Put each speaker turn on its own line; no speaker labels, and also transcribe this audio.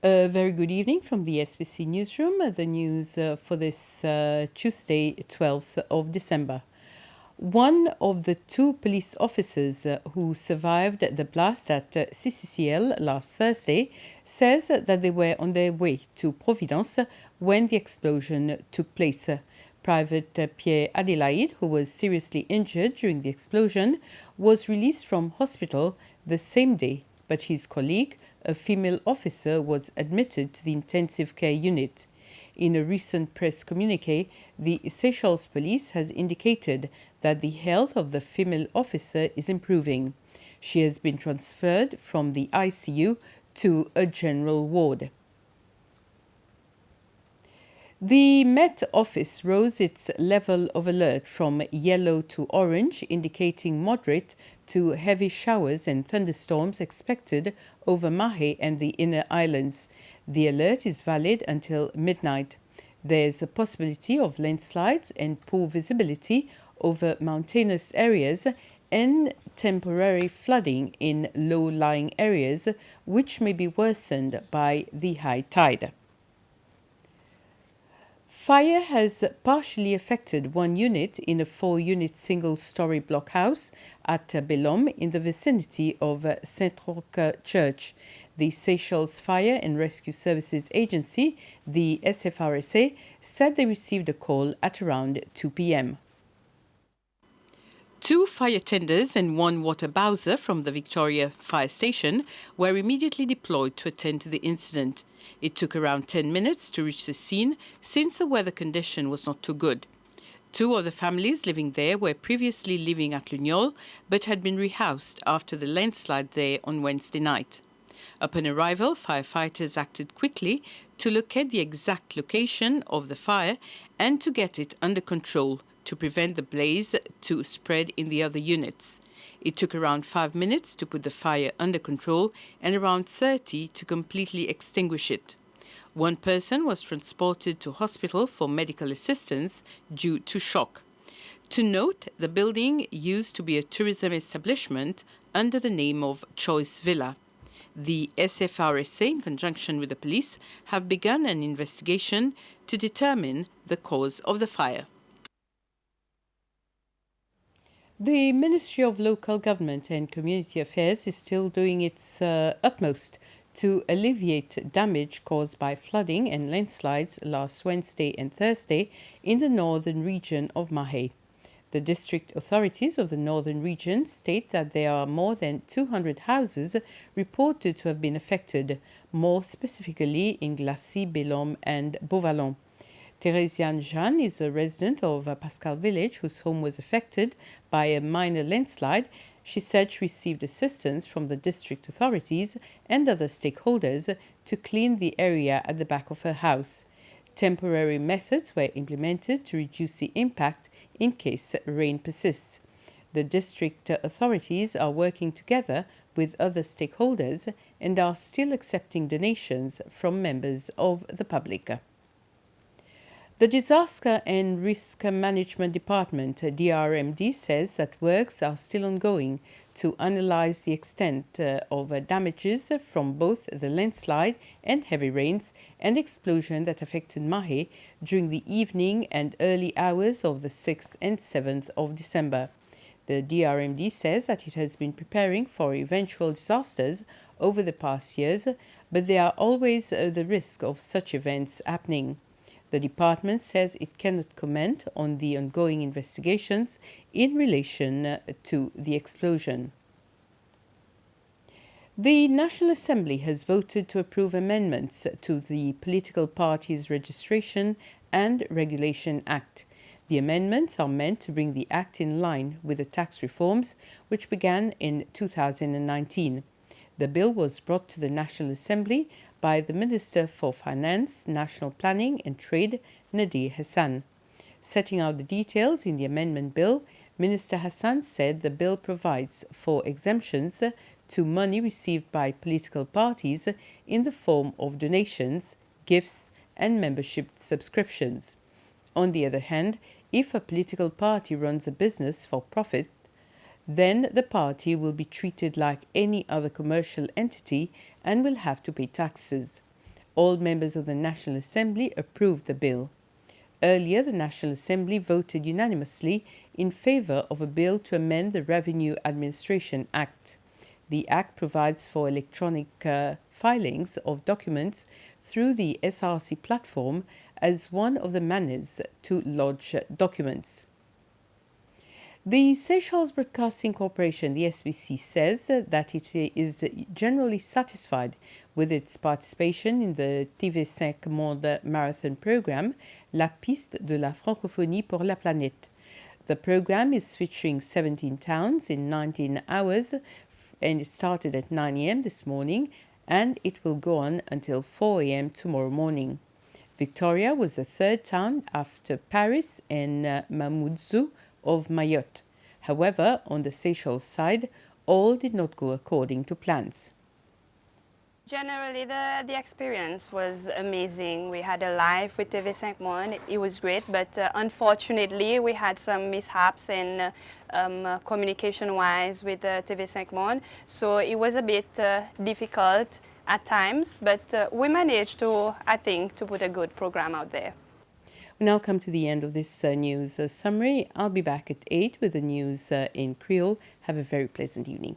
A very good evening from the SBC newsroom. The news for this Tuesday, 12th of December. One of the two police officers who survived the blast at CCCL last Thursday says that they were on their way to Providence when the explosion took place. Private Pierre Adelaide, who was seriously injured during the explosion, was released from hospital the same day, but his colleague, a female officer, was admitted to the intensive care unit. In a recent press communiqué, the Seychelles police has indicated that the health of the female officer is improving. She has been transferred from the ICU to a general ward. The Met Office rose its level of alert from yellow to orange, indicating moderate to heavy showers and thunderstorms expected over Mahé and the inner islands. The alert is valid until midnight. There's a possibility of landslides and poor visibility over mountainous areas and temporary flooding in low-lying areas, which may be worsened by the high tide. Fire has partially affected one unit in a 4-unit single-story block house at Belhomme in the vicinity of Saint-Roch Church. The Seychelles Fire and Rescue Services Agency, the SFRSA, said they received a call at around 2 p.m. Two fire tenders and one water bowser from the Victoria Fire Station were immediately deployed to attend to the incident. It took around 10 minutes to reach the scene since the weather condition was not too good. Two of the families living there were previously living at Lugnol but had been rehoused after the landslide there on Wednesday night. Upon arrival, firefighters acted quickly to locate the exact location of the fire and to get it under control to prevent the blaze to spread in the other units. It took around 5 minutes to put the fire under control and around 30 to completely extinguish it. One person was transported to hospital for medical assistance due to shock. To note, the building used to be a tourism establishment under the name of Choice Villa. The SFRSA, in conjunction with the police, have begun an investigation to determine the cause of the fire. The Ministry of Local Government and Community Affairs is still doing its utmost to alleviate damage caused by flooding and landslides last Wednesday and Thursday in the northern region of Mahé. The district authorities of the northern region state that there are more than 200 houses reported to have been affected, more specifically in Glacy, Belhomme and Beauvallon. Theresiane Jeanne is a resident of Pascal Village whose home was affected by a minor landslide. She said she received assistance from the district authorities and other stakeholders to clean the area at the back of her house. Temporary methods were implemented to reduce the impact in case rain persists. The district authorities are working together with other stakeholders and are still accepting donations from members of the public. The Disaster and Risk Management Department, DRMD, says that works are still ongoing to analyze the extent of damages from both the landslide and heavy rains and explosion that affected Mahé during the evening and early hours of the 6th and 7th of December. The DRMD says that it has been preparing for eventual disasters over the past years, but there are always the risk of such events happening. The department says it cannot comment on the ongoing investigations in relation to the explosion. The National Assembly has voted to approve amendments to the Political Parties Registration and Regulation Act. The amendments are meant to bring the Act in line with the tax reforms which began in 2019. The bill was brought to the National Assembly by the Minister for Finance, National Planning and Trade, Nadir Hassan. Setting out the details in the amendment bill, Minister Hassan said the bill provides for exemptions to money received by political parties in the form of donations, gifts, and membership subscriptions. On the other hand, if a political party runs a business for profit, then the party will be treated like any other commercial entity and will have to pay taxes. All members of the National Assembly approved the bill. Earlier, the National Assembly voted unanimously in favor of a bill to amend the Revenue Administration Act. The Act provides for electronic filings of documents through the SRC platform as one of the manners to lodge documents. The Seychelles Broadcasting Corporation, the SBC, says that it is generally satisfied with its participation in the TV5 Monde Marathon program, La Piste de la Francophonie pour la Planète. The program is featuring 17 towns in 19 hours, and it started at 9 a.m. this morning, and it will go on until 4 a.m. tomorrow morning. Victoria was the third town after Paris and Mamoudzou of Mayotte. However, on the Seychelles side, all did not go according to plans.
Generally, the experience was amazing. We had a live with TV5 Monde. It was great, but unfortunately, we had some mishaps in communication-wise with TV5 Monde. So it was a bit difficult at times, but we managed to, I think, to put a good program out there.
We now come to the end of this news summary. I'll be back at 8 with the news in Creole. Have a very pleasant evening.